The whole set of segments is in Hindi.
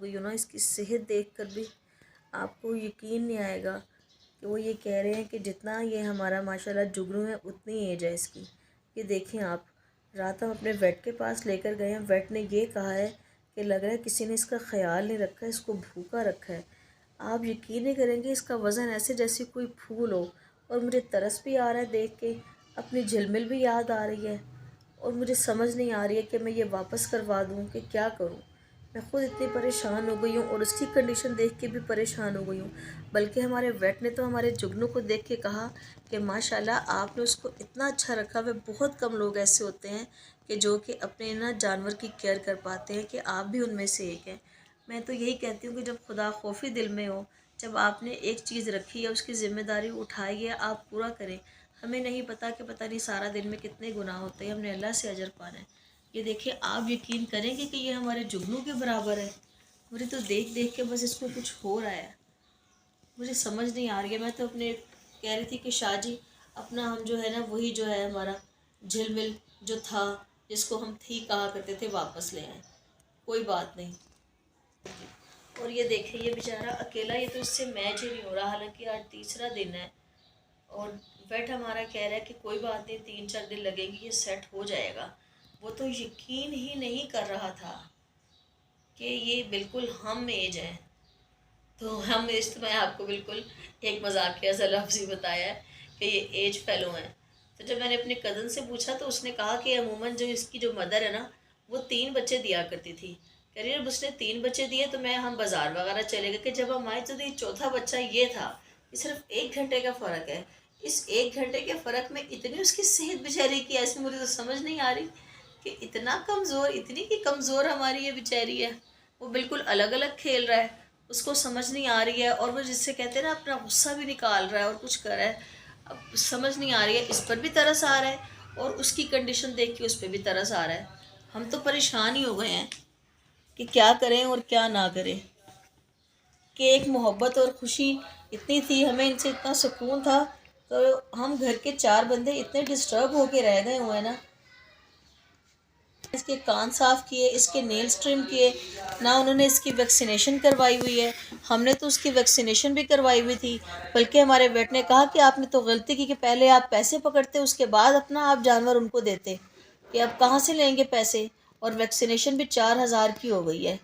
गई हूँ ना इसकी सेहत देखकर भी, आपको यकीन नहीं आएगा कि वो ये कह रहे हैं कि जितना ये हमारा माशाल्लाह जुगनू है उतनी एज है इसकी। ये देखें आप, रात हम अपने वेट के पास लेकर गए हैं, वेट ने ये कहा है कि लग रहा है किसी ने इसका ख्याल नहीं रखा है, इसको भूखा रखा है। आप यकीन नहीं करेंगे, इसका वज़न ऐसे जैसे कोई फूल हो। और मुझे तरस भी आ रहा है देख के, अपनी झिलमिल भी याद आ रही है, और मुझे समझ नहीं आ रही है कि मैं ये वापस करवा दूँ कि क्या करूँ। मैं ख़ुद इतनी परेशान हो गई हूँ और उसकी कंडीशन देख के भी परेशान हो गई हूँ। बल्कि हमारे वेट ने तो हमारे जुगनू को देख के कहा कि माशाल्लाह आपने उसको इतना अच्छा रखा। वे बहुत कम लोग ऐसे होते हैं कि जो कि अपने ना जानवर की केयर कर पाते हैं, कि आप भी उनमें से एक हैं। मैं तो यही कहती हूँ कि जब खुदा खौफी दिल में हो, जब आपने एक चीज़ रखी है, उसकी ज़िम्मेदारी उठाई है, आप पूरा करें। हमें नहीं पता कि पता नहीं सारा दिन में कितने गुनाह होते हैं, हमने अल्लाह से अजर पाना है। ये देखिए, आप यकीन करेंगे कि ये हमारे जुगनू के बराबर है। मुझे तो देख देख के बस इसको कुछ हो रहा है, मुझे समझ नहीं आ रही है। मैं तो अपने कह रही थी कि शाहजी, अपना हम जो है ना, वही जो है हमारा झिलमिल जो था, जिसको हम थी कहा करते थे, वापस ले आए। कोई बात नहीं। और ये देखें, ये बेचारा अकेला, ये तो इससे मैच ही नहीं हो रहा। हालांकि आज तीसरा दिन है और वेट हमारा कह रहा है कि कोई बात नहीं, 3-4 दिन लगेंगे, ये सेट हो जाएगा। वो तो यकीन ही नहीं कर रहा था कि ये बिल्कुल हम एज है। तो हम एज तो मैं आपको बिल्कुल एक मजाकिया सा लफ्ज़ ही बताया है कि ये एज फेलो हैं। तो जब मैंने अपने कज़न से पूछा तो उसने कहा कि अमूमन जो इसकी जो मदर है ना, वो 3 बच्चे दिया करती थी। कह रही है, उसने 3 बच्चे दिए तो हम बाज़ार वगैरह चले गए, कि जब हम आए तो ये चौथा बच्चा ये था। ये सिर्फ 1 घंटे का फ़र्क है। इस 1 घंटे के फ़र्क में इतनी उसकी सेहत बेचारी की ऐसी, मुझे तो समझ नहीं आ रही कि इतना कमज़ोर, इतनी की कमज़ोर हमारी ये बेचारी है। वो बिल्कुल अलग अलग खेल रहा है, उसको समझ नहीं आ रही है, और वो जिससे कहते हैं ना, अपना गुस्सा भी निकाल रहा है और कुछ कर रहा है। अब समझ नहीं आ रही है, इस पर भी तरस आ रहा है और उसकी कंडीशन देख के उस पर भी तरस आ रहा है। हम तो परेशान ही हो गए हैं कि क्या करें और क्या ना करें। कि एक मोहब्बत और ख़ुशी इतनी थी, हमें इनसे इतना सुकून था, तो हम घर के 4 बंदे इतने डिस्टर्ब होके रह गए हुए हैं ना। इसके कान साफ़ किए, इसके नेल्स ट्रिम किए, ना उन्होंने इसकी वैक्सीनेशन करवाई हुई है। हमने तो उसकी वैक्सीनेशन भी करवाई हुई थी, बल्कि हमारे वेट ने कहा कि आपने तो गलती की कि पहले आप पैसे पकड़ते, उसके बाद अपना आप जानवर उनको देते, कि अब कहाँ से लेंगे पैसे। और वैक्सीनेशन भी 4000 की हो गई है।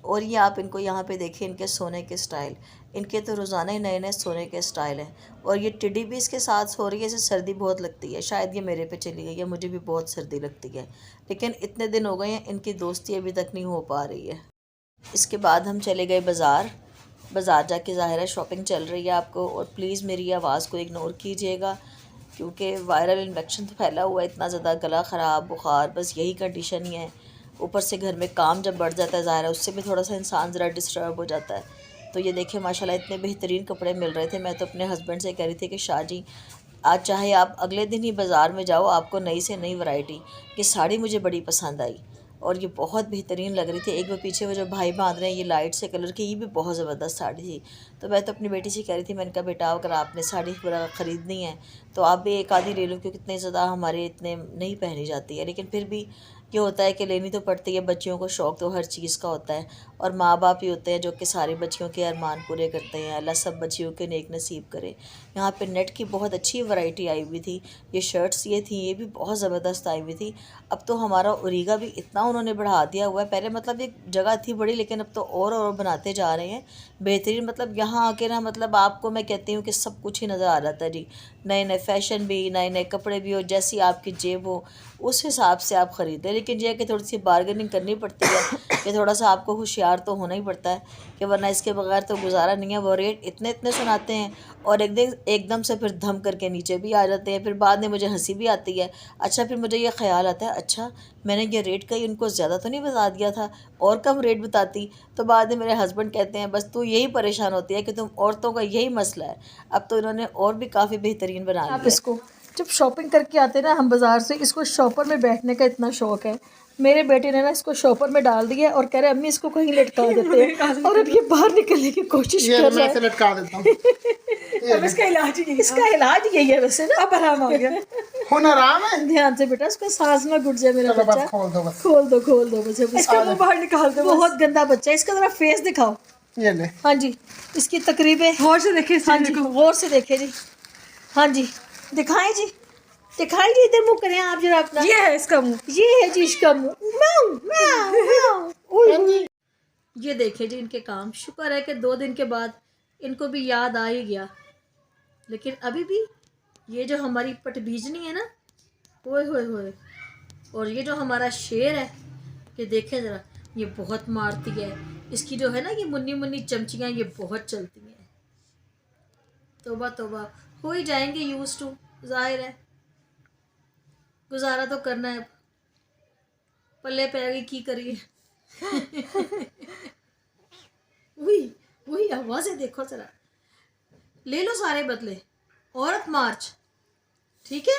और ये आप इनको यहाँ पे देखिए, इनके सोने के स्टाइल, इनके तो रोज़ाना ही नए नए सोने के स्टाइल हैं। और ये टिड्डी भी इसके साथ सो रही है, इसे सर्दी बहुत लगती है। शायद ये मेरे पे चली गई है, मुझे भी बहुत सर्दी लगती है, लेकिन इतने दिन हो गए हैं, इनकी दोस्ती अभी तक नहीं हो पा रही है। इसके बाद हम चले गए बाज़ार। बाज़ार जाके ज़ाहिर है शॉपिंग चल रही है आपको, और प्लीज़ मेरी आवाज़ को इग्नोर कीजिएगा, क्योंकि वायरल इन्फेक्शन तो फैला हुआ है इतना ज़्यादा, गला ख़राब, बुखार, बस यही कंडीशन ही है। ऊपर से घर में काम जब बढ़ जाता है ज़ाहिर है, उससे भी थोड़ा सा इंसान ज़रा डिस्टर्ब हो जाता है। तो ये देखिए माशाल्लाह इतने बेहतरीन कपड़े मिल रहे थे। मैं तो अपने हस्बैंड से कह रही थी कि शाह जी, आज चाहे आप अगले दिन ही बाज़ार में जाओ, आपको नई से नई वैरायटी की साड़ी मुझे बड़ी पसंद आई, और ये बहुत बेहतरीन लग रही थी। एक वो पीछे वो जो भाई बांध रहे हैं, ये लाइट से कलर की, ये भी बहुत ज़बरदस्त साड़ी थी। तो मैं तो अपनी बेटी से कह रही थी, मैंने कहा बेटा, अगर आपने साड़ी वगैरह ख़रीदनी है तो आप भी एक आधी ले लो, क्योंकि इतने ज़्यादा हमारे इतने नहीं पहनी जाती है, लेकिन फिर भी ये होता है कि लेनी तो पड़ती है। बच्चियों को शौक़ तो हर चीज़ का होता है, और माँ बाप ही होते हैं जो कि सारी बच्चियों के अरमान पूरे करते हैं। अल्लाह सब बच्चियों के नेक नसीब करे। यहाँ पे नेट की बहुत अच्छी वैरायटी आई हुई थी। ये शर्ट्स ये थी, ये भी बहुत ज़बरदस्त आई हुई थी। अब तो हमारा ओरिगा भी इतना उन्होंने बढ़ा दिया हुआ है। पहले मतलब एक जगह थी बड़ी, लेकिन अब तो और बनाते जा रहे हैं बेहतरीन। मतलब यहाँ आके ना, मतलब आपको मैं कहती हूँ कि सब कुछ ही नज़र आ जाता है जी। नए नए फ़ैशन भी, नए नए कपड़े भी, हो जैसी आपकी जेब हो उस हिसाब से आप ख़रीदें। लेकिन यह है कि थोड़ी सी बार्गेनिंग करनी पड़ती है, कि थोड़ा सा आपको होशियार तो होना ही पड़ता है, कि वरना इसके बगैर तो गुजारा नहीं है। वो रेट इतने इतने सुनाते हैं और एकदम से फिर धम करके नीचे भी आ जाते हैं। फिर बाद में मुझे हंसी भी आती है। अच्छा, फिर मुझे ये ख्याल आता है, अच्छा मैंने ये रेट कहीं उनको ज़्यादा तो नहीं बता दिया था, और कम रेट बताती। तो बाद में मेरे हस्बैंड कहते हैं, बस तू यही परेशान होती है कि तुम औरतों का यही मसला है। अब तो इन्होंने और भी काफ़ी बेहतरीन बना लिया है। इसको जब शॉपिंग करके आते हैं ना हम बाज़ार से, इसको शॉपर में बैठने का इतना शौक़ है मेरे बेटे ने ना इसको शॉपर में डाल दिया और कह रहे अम्मी इसको कहीं लटका देते हैं और अब ये बाहर निकलने की कोशिश कर रहा है। लटका देता हूँ। अब इसका इलाज यही है वैसे ना। अब आराम आ गया। हुन आराम है। ध्यान से बेटा, उसका सांस ना घुट जाए मेरा बच्चा। खोल दो बच्चे, इसका मुंह बाहर निकाल दो। बहुत गंदा बच्चा है, इसका जरा फेस दिखाओ। ये ले। हाँ जी, इसकी तकरीबें गौर से देखे। हाँ जी, गौर से देखे जी। हाँ जी, दिखाएं जी, दिखाई जी, इधर मुंह करें आप जरा अपना। ये है इसका मुंह, ये है जी इसका मुंह। ये देखे जी इनके काम। शुक्र है कि 2 दिन के बाद इनको भी याद आ ही गया, लेकिन अभी भी ये जो हमारी पटबीजनी है ना, ओए होए होए, और ये जो हमारा शेर है, ये देखे ज़रा, ये बहुत मारती है। इसकी जो है ना ये मुन्नी मुन्नी चमचियाँ, ये बहुत चलती हैं। तौबा तौबा, हो ही जाएंगे यूज टू, जाहिर है, गुजारा तो करना है। पल्ले पे गई की करिए। वही आवाज़ है, देखो जरा। ले लो सारे बदले, औरत मार्च, ठीक है।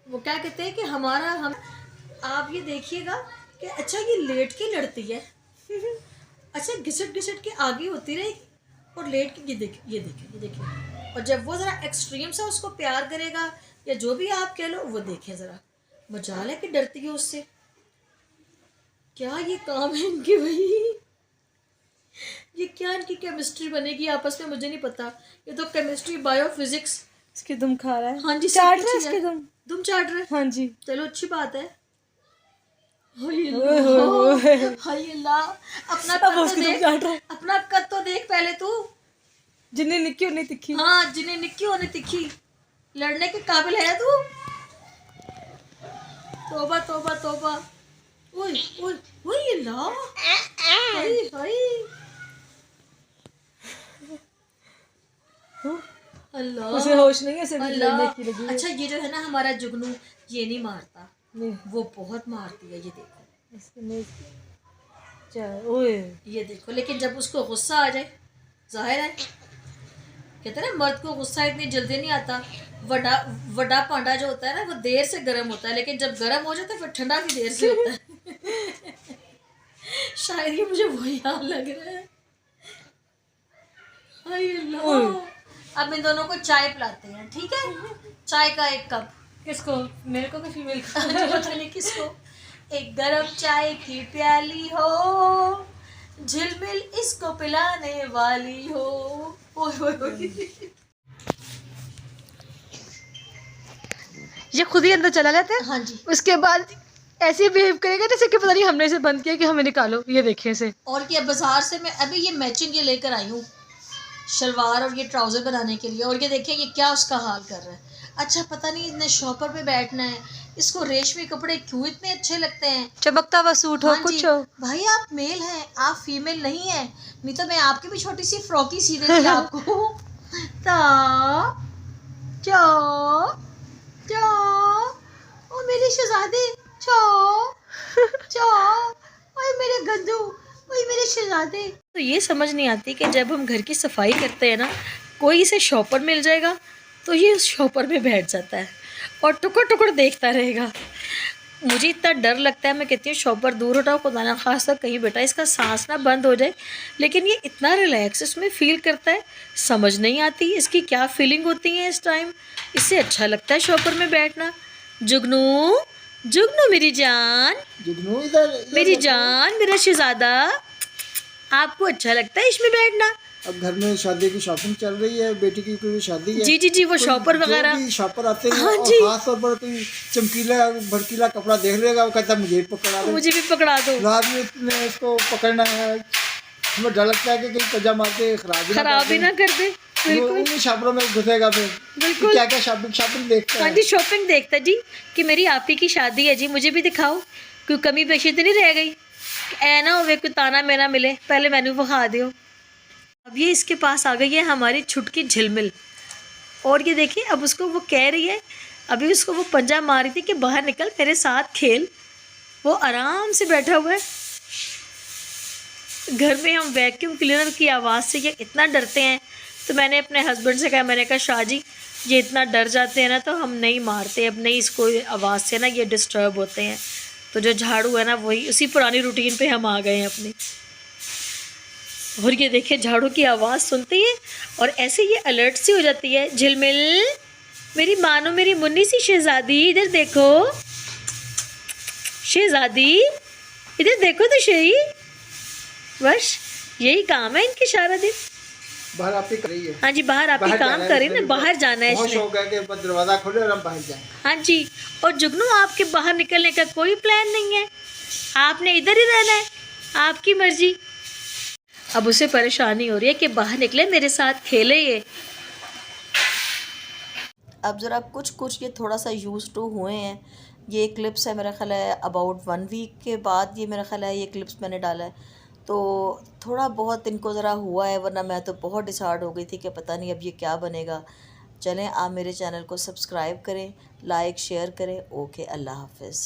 वो क्या कहते हैं कि हम आप ये देखिएगा कि अच्छा ये लेट के लड़ती है। अच्छा घिसट घिसट के आगे होती रहेगी और लेट के ये देखिए। और जब वो ज़रा एक्सट्रीम सा उसको प्यार करेगा या जो भी आप कह लो, वो देखें ज़रा, मजाल है कि डरती है उससे। क्या ये काम है इनके भाई? ये क्या इनकी केमिस्ट्री बनेगी आपस में, मुझे नहीं पता। ये तो केमिस्ट्री बायोफिजिक्स। इसकी दुम खा रहा है। हाँ जी, चाट रहा है इसकी दुम चाट रहा है। हाँ जी, चलो अच्छी बात है। अपना कद तो देख पहले तू। जिन्हें निक्की होनी तिखी। हाँ, जिन्हें निक्की होनी तिखी, लड़ने के काबिल है तू। तौबा तौबा तौबा। ओए ओए ओए अल्लाह, हाय हाय अल्लाह, उसे होश नहीं है, उसे भी अल्लाह। लड़ने की लगी है। अच्छा ये जो है ना हमारा जुगनू, ये नहीं मारता, नहीं, वो बहुत मारती है। ये देखो, ओए ये देखो। लेकिन जब उसको गुस्सा आ जाए, जाहिर है, कहते हैं ना मर्द को गुस्सा इतनी जल्दी नहीं आता। वड़ा पांडा जो होता है ना, वो देर से गर्म होता है, लेकिन जब गर्म हो जाता है फिर ठंडा भी देर से होता है। शायद ये मुझे वही हाल लग रहा है। हाय अल्लाह। अब इन दोनों को चाय पिलाते हैं, ठीक है। चाय का 1 कप। किसको? मेरे को कि फीमेल को? पता नहीं किसको। एक गरम चाय की प्याली हो, झिलमिल इसको पिलाने वाली हो। ये खुद ही अंदर चला जाता है। हाँ जी। उसके बाद ऐसे बिहेव करेगा जैसे कि पता नहीं हमने इसे बंद किया कि हमें निकालो। ये देखिए इसे। और क्या, बाजार से मैं अभी ये मैचिंग ये लेकर आई हूँ, शलवार और ये ट्राउज़र बनाने के लिए। और ये देखिए ये क्या उसका हाल कर रहा है। अच्छा पता नहीं इतने शॉपर पे बैठना है, इसको रेशमी कपड़े क्यों इतने अच्छे लगते हैं। चमकता हुआ सूट हो, हाँ कुछ जी। हो। भाई आप मेल हैं, आप फीमेल नहीं है, नहीं तो मैं आपकी भी छोटी सी फ्रॉकी सी देती आपको। ओ मेरे शहजादे, ओए मेरे गंदू, ओए मेरे शहजादे। तो ये समझ नहीं आती कि जब हम घर की सफाई करते हैं ना, कोई इसे शॉपर मिल जाएगा तो ये उस शॉपर में बैठ जाता है और टुकड़ टुकड़ देखता रहेगा। मुझे इतना डर लगता है, मैं कहती हूँ शॉपर दूर हटाओ, खुदा ना खास्ता कहीं बेटा इसका सांस ना बंद हो जाए। लेकिन ये इतना रिलैक्स इसमें फील करता है, समझ नहीं आती इसकी क्या फीलिंग होती है इस टाइम। इससे अच्छा लगता है शॉपर में बैठना। जुगनू, जुगनू मेरी जान, जुगनू इधर मेरी जान, मेरा शहजादा, आपको अच्छा लगता है इसमें बैठना? अब घर में शादी की शॉपिंग चल रही है, बेटी की कोई शादी है। जी, वो शॉपर वगैरह शॉपर आते हैं। हाँ और जी। खास तौर पर कोई चमकीला भड़कीला कपड़ा देख लेगा, वो कहता है मुझे भी पकड़ा दो, मुझे भी पकड़ा दो। रात में इतने इसको पकड़ना है, हमें डर लगता है कि कहीं कजा मार के खराब ही ना कर दे। उन शॉपरों में घुसेगा फिर। बिल्कुल। क्या क्या शॉपिंग देखता हाँ है। जी, शॉपिंग देखता जी कि मेरी आप ही की शादी है जी, मुझे भी दिखाओ, कोई कमी पेशी तो नहीं रह गई, ऐ ना होवे कोई ताना मेना मिले, पहले मेनू दिखा दो। अब ये इसके पास आ गई है हमारी छुटकी झिलमिल, और ये देखिए अब उसको वो कह रही है, अभी उसको वो पंजा मारी थी कि बाहर निकल मेरे साथ खेल। वो आराम से बैठा हुआ है। घर में हम वैक्यूम क्लीनर की आवाज़ से ये इतना डरते हैं, तो मैंने अपने हस्बैंड से कहा, मैंने कहा शाह जी ये इतना डर जाते हैं ना तो हम नहीं मारते, अब नहीं, इसको आवाज़ से ना ये डिस्टर्ब होते हैं। तो जो झाड़ू है ना वही उसी पुरानी रूटीन पे हम आ गए हैं अपनी। और ये देखिए झाड़ू की आवाज़ सुनती है और ऐसे ये अलर्ट सी हो जाती है। झिलमिल मेरी मानो मेरी मुन्नी सी शहज़ादी, इधर देखो शहज़ादी, इधर देखो तो सही। बस यही काम है इनके सारा दिन। बाहर आप ही कर रही है। हाँ जी, बाहर आप ही बाहर काम जाना है, करें ना, मेरे बाहर जाना है बहुत इसने। शौक है कि बस दरवाजा खोले और हम बाहर जाएं। हाँ जी, और जुगनू आपके बाहर निकलने का कोई प्लान नहीं है, आपने इधर ही रहना है, आपकी मर्जी। अब उसे परेशानी हो रही है कि बाहर निकले मेरे साथ खेले ये। अब ज़रा कुछ ये थोड़ा सा यूज़ टू हुए हैं। ये क्लिप्स है मेरा ख्याल है अबाउट 1 वीक के बाद ये मेरा ख्याल है ये क्लिप्स मैंने डाला है। तो थोड़ा बहुत इनको ज़रा हुआ है, वरना मैं तो बहुत डिसहार्ड हो गई थी कि पता नहीं अब ये क्या बनेगा। चलें आप मेरे चैनल को सब्सक्राइब करें, लाइक शेयर करें। ओके, अल्लाह हाफ़िज़।